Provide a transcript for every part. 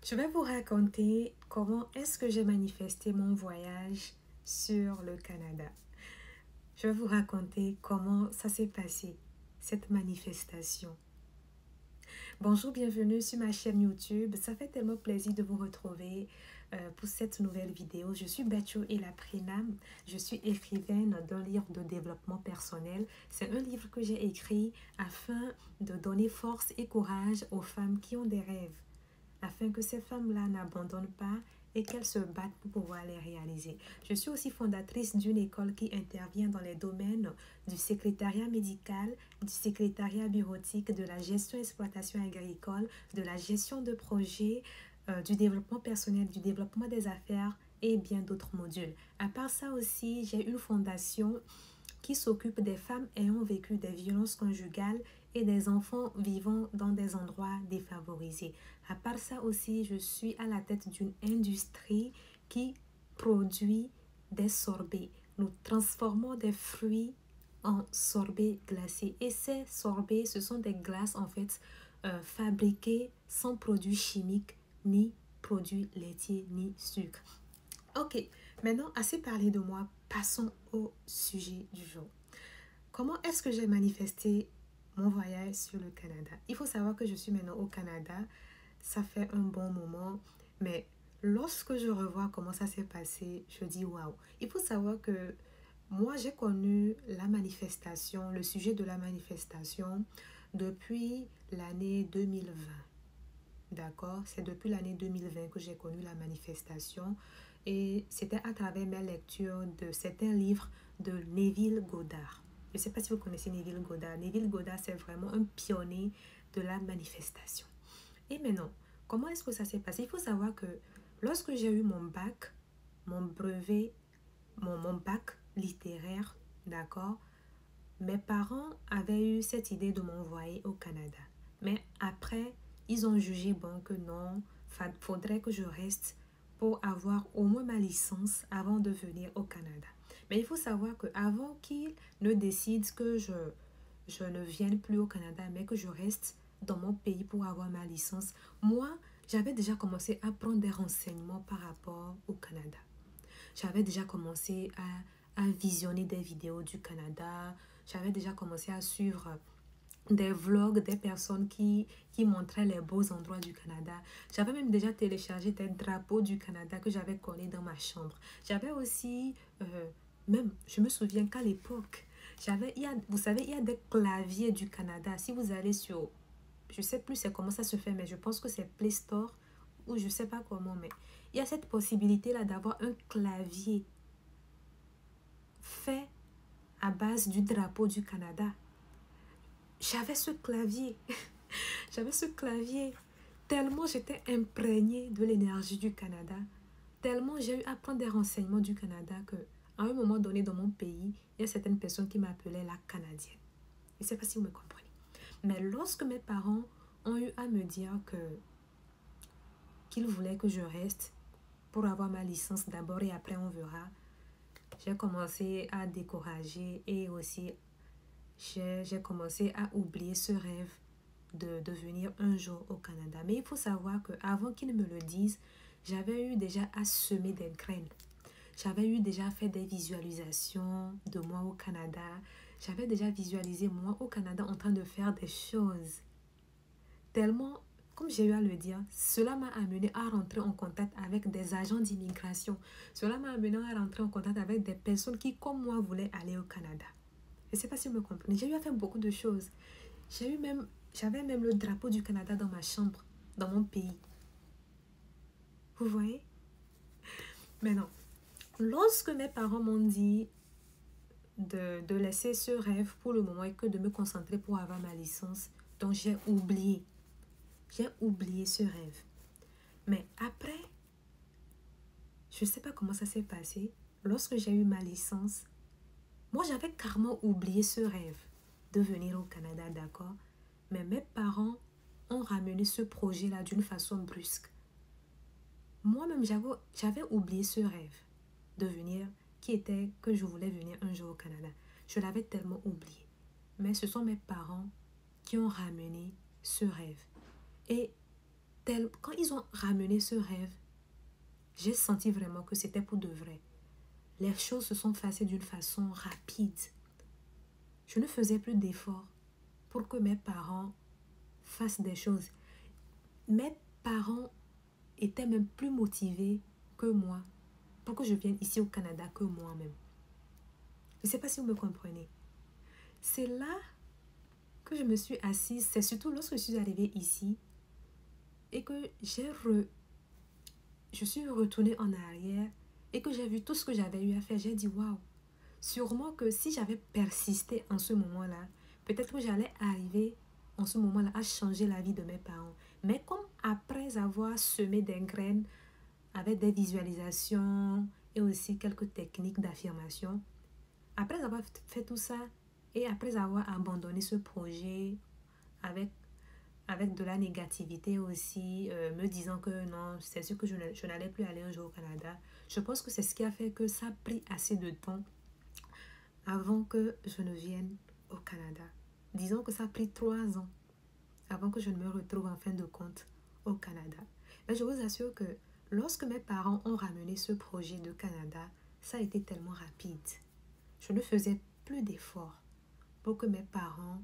Je vais vous raconter comment est-ce que j'ai manifesté mon voyage sur le Canada. Je vais vous raconter comment ça s'est passé, cette manifestation. Bonjour, bienvenue sur ma chaîne YouTube. Ça fait tellement plaisir de vous retrouver pour cette nouvelle vidéo. Je suis Betcho Elaprenam. Je suis écrivaine d'un livre de développement personnel. C'est un livre que j'ai écrit afin de donner force et courage aux femmes qui ont des rêves, afin que ces femmes-là n'abandonnent pas et qu'elles se battent pour pouvoir les réaliser. Je suis aussi fondatrice d'une école qui intervient dans les domaines du secrétariat médical, du secrétariat bureautique, de la gestion exploitation agricole, de la gestion de projets, du développement personnel, du développement des affaires et bien d'autres modules. À part ça aussi, j'ai une fondation qui s'occupe des femmes ayant vécu des violences conjugales et des enfants vivant dans des endroits défavorisés. À part ça aussi, je suis à la tête d'une industrie qui produit des sorbets. Nous transformons des fruits en sorbets glacés. Et ces sorbets, ce sont des glaces en fait fabriquées sans produits chimiques, ni produits laitiers, ni sucre. Ok, maintenant, assez parlé de moi, passons au sujet du jour. Comment est-ce que j'ai manifesté mon voyage sur le Canada? Il faut savoir que je suis maintenant au Canada, ça fait un bon moment, mais lorsque je revois comment ça s'est passé, je dis waouh. Il faut savoir que moi, j'ai connu la manifestation, le sujet de la manifestation depuis l'année 2020. D'accord? C'est depuis l'année 2020 que j'ai connu la manifestation et c'était à travers mes lectures de certains livres de Neville Goddard. Je ne sais pas si vous connaissez Neville Goddard. Neville Goddard, c'est vraiment un pionnier de la manifestation. Et maintenant, comment est-ce que ça s'est passé? Il faut savoir que lorsque j'ai eu mon bac, mon brevet, mon bac littéraire, d'accord, mes parents avaient eu cette idée de m'envoyer au Canada. Mais après, ils ont jugé bon que non, faudrait que je reste pour avoir au moins ma licence avant de venir au Canada. Mais il faut savoir qu'avant qu'ils ne décident que je ne vienne plus au Canada, mais que je reste dans mon pays pour avoir ma licence, moi, j'avais déjà commencé à prendre des renseignements par rapport au Canada. J'avais déjà commencé à visionner des vidéos du Canada. J'avais déjà commencé à suivre des vlogs des personnes qui montraient les beaux endroits du Canada. J'avais même déjà téléchargé des drapeaux du Canada que j'avais collés dans ma chambre. J'avais aussi, même, je me souviens qu'à l'époque, vous savez, il y a des claviers du Canada. Si vous allez sur, je sais plus c'est comment ça se fait, mais je pense que c'est Play Store ou je sais pas comment, mais il y a cette possibilité-là d'avoir un clavier fait à base du drapeau du Canada. J'avais ce clavier. J'avais ce clavier. Tellement j'étais imprégnée de l'énergie du Canada. Tellement j'ai eu à prendre des renseignements du Canada que, à un moment donné dans mon pays, il y a certaines personnes qui m'appelaient la Canadienne. Je ne sais pas si vous me comprenez. Mais lorsque mes parents ont eu à me dire qu'ils voulaient que je reste pour avoir ma licence d'abord et après on verra, j'ai commencé à décourager et aussi j'ai commencé à oublier ce rêve de venir un jour au Canada. Mais il faut savoir qu'avant qu'ils me le disent, j'avais eu déjà à semer des graines. J'avais eu déjà fait des visualisations de moi au Canada. J'avais déjà visualisé moi au Canada en train de faire des choses. Tellement, comme j'ai eu à le dire, cela m'a amené à rentrer en contact avec des agents d'immigration. Cela m'a amené à rentrer en contact avec des personnes qui, comme moi, voulaient aller au Canada. Je ne sais pas si vous me comprenez. J'ai eu à faire beaucoup de choses. J'avais même le drapeau du Canada dans ma chambre, dans mon pays. Vous voyez? Mais non. Lorsque mes parents m'ont dit de laisser ce rêve pour le moment et que de me concentrer pour avoir ma licence, donc j'ai oublié. J'ai oublié ce rêve. Mais après, je ne sais pas comment ça s'est passé. Lorsque j'ai eu ma licence, moi j'avais carrément oublié ce rêve de venir au Canada, d'accord? Mais mes parents ont ramené ce projet-là d'une façon brusque. Moi-même, j'avais oublié ce rêve de venir, qui était que je voulais venir un jour au Canada. Je l'avais tellement oublié. Mais ce sont mes parents qui ont ramené ce rêve. Et quand ils ont ramené ce rêve, j'ai senti vraiment que c'était pour de vrai. Les choses se sont passées d'une façon rapide. Je ne faisais plus d'efforts pour que mes parents fassent des choses. Mes parents étaient même plus motivés que moi pour que je vienne ici au Canada que moi-même. Je ne sais pas si vous me comprenez. C'est là que je me suis assise. C'est surtout lorsque je suis arrivée ici et que je suis retournée en arrière et que j'ai vu tout ce que j'avais eu à faire. J'ai dit, waouh, sûrement que si j'avais persisté en ce moment-là, peut-être que j'allais arriver en ce moment-là à changer la vie de mes parents. Mais comme après avoir semé des graines avec des visualisations et aussi quelques techniques d'affirmation, après avoir fait tout ça et après avoir abandonné ce projet avec de la négativité aussi, me disant que non, c'est sûr que je n'allais plus aller un jour au Canada, je pense que c'est ce qui a fait que ça a pris assez de temps avant que je ne vienne au Canada. Disons que ça a pris 3 ans avant que je ne me retrouve en fin de compte au Canada. Mais je vous assure que lorsque mes parents ont ramené ce projet de Canada, ça a été tellement rapide. Je ne faisais plus d'efforts pour que mes parents,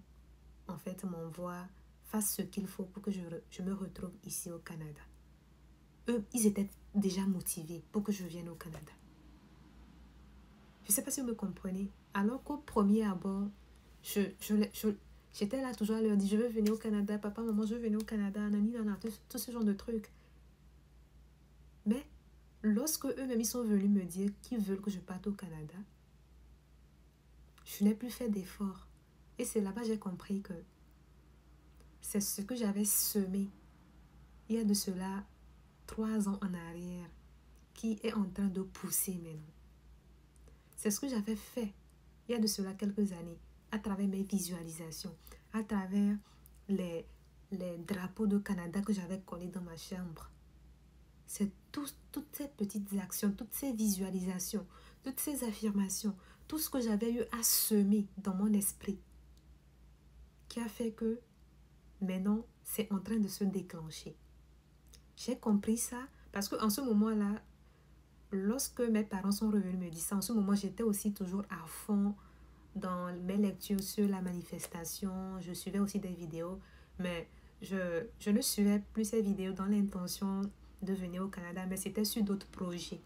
en fait, m'envoient, fassent ce qu'il faut pour que je me retrouve ici au Canada. Eux, ils étaient déjà motivés pour que je vienne au Canada. Je ne sais pas si vous me comprenez. Alors qu'au premier abord, j'étais là toujours à leur dire, je veux venir au Canada, papa, maman, je veux venir au Canada, nani, nana, tout ce genre de trucs. Mais lorsque eux-mêmes, ils sont venus me dire qu'ils veulent que je parte au Canada, je n'ai plus fait d'efforts. Et c'est là-bas que j'ai compris que c'est ce que j'avais semé il y a de cela 3 ans en arrière qui est en train de pousser maintenant. C'est ce que j'avais fait il y a de cela quelques années à travers mes visualisations, à travers les drapeaux de Canada que j'avais collés dans ma chambre. C'est toutes ces petites actions, toutes ces visualisations, toutes ces affirmations, tout ce que j'avais eu à semer dans mon esprit qui a fait que maintenant, c'est en train de se déclencher. J'ai compris ça parce qu'en ce moment-là, lorsque mes parents sont revenus me dire ça, en ce moment, j'étais aussi toujours à fond dans mes lectures sur la manifestation. Je suivais aussi des vidéos, mais je ne suivais plus ces vidéos dans l'intention de venir au Canada, mais c'était sur d'autres projets.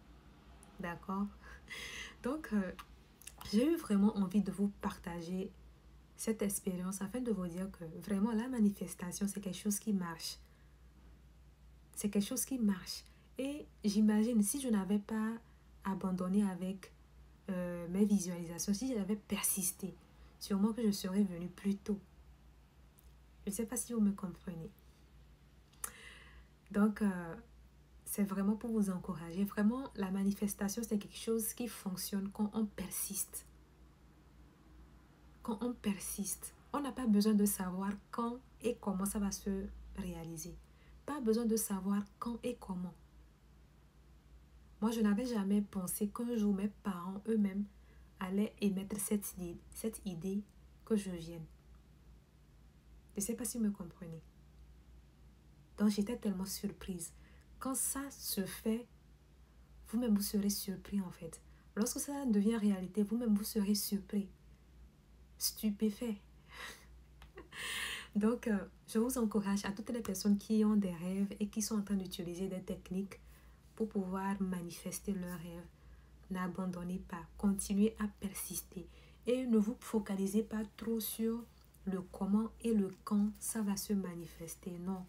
D'accord? Donc, j'ai eu vraiment envie de vous partager cette expérience afin de vous dire que vraiment la manifestation, c'est quelque chose qui marche. C'est quelque chose qui marche. Et j'imagine, si je n'avais pas abandonné avec mes visualisations, si j'avais persisté, sûrement que je serais venue plus tôt. Je ne sais pas si vous me comprenez. Donc, c'est vraiment pour vous encourager. Vraiment, la manifestation, c'est quelque chose qui fonctionne quand on persiste. Quand on persiste, on n'a pas besoin de savoir quand et comment ça va se réaliser. Pas besoin de savoir quand et comment. Moi, je n'avais jamais pensé qu'un jour mes parents eux-mêmes allaient émettre cette idée que je vienne. Je ne sais pas si vous me comprenez. Donc, j'étais tellement surprise. Quand ça se fait, vous-même, vous serez surpris en fait. Lorsque ça devient réalité, vous-même, vous serez surpris. Stupéfait. Donc, je vous encourage à toutes les personnes qui ont des rêves et qui sont en train d'utiliser des techniques pour pouvoir manifester leurs rêves. N'abandonnez pas, continuez à persister et ne vous focalisez pas trop sur le comment et le quand ça va se manifester. Non,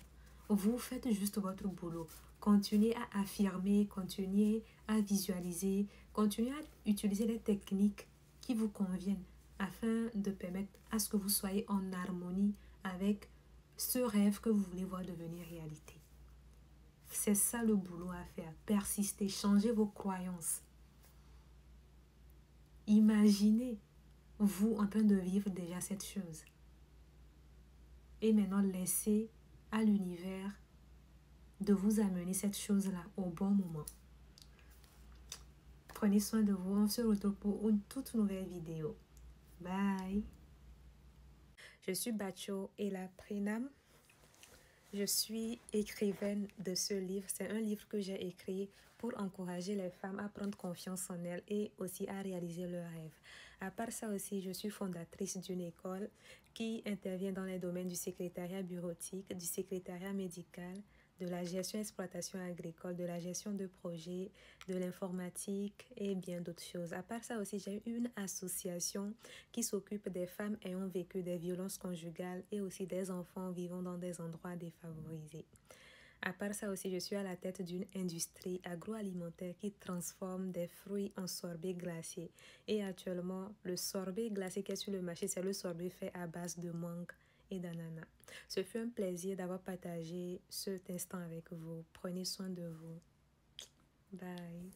vous faites juste votre boulot. Continuez à affirmer, continuez à visualiser, continuez à utiliser les techniques qui vous conviennent afin de permettre à ce que vous soyez en harmonie avec ce rêve que vous voulez voir devenir réalité. C'est ça le boulot à faire. Persister, changer vos croyances. Imaginez vous en train de vivre déjà cette chose. Et maintenant, laissez à l'univers de vous amener cette chose-là au bon moment. Prenez soin de vous. On se retrouve pour une toute nouvelle vidéo. Bye. Je suis Bacho et la Prénam. Je suis écrivaine de ce livre. C'est un livre que j'ai écrit pour encourager les femmes à prendre confiance en elles et aussi à réaliser leurs rêves. À part ça aussi, je suis fondatrice d'une école qui intervient dans les domaines du secrétariat bureautique, du secrétariat médical, de la gestion exploitation agricole, de la gestion de projets, de l'informatique et bien d'autres choses. À part ça aussi, j'ai une association qui s'occupe des femmes ayant vécu des violences conjugales et aussi des enfants vivant dans des endroits défavorisés. À part ça aussi, je suis à la tête d'une industrie agroalimentaire qui transforme des fruits en sorbet glacé. Et actuellement, le sorbet glacé qui est sur le marché, c'est le sorbet fait à base de mangue et d'ananas. Ce fut un plaisir d'avoir partagé cet instant avec vous. Prenez soin de vous. Bye.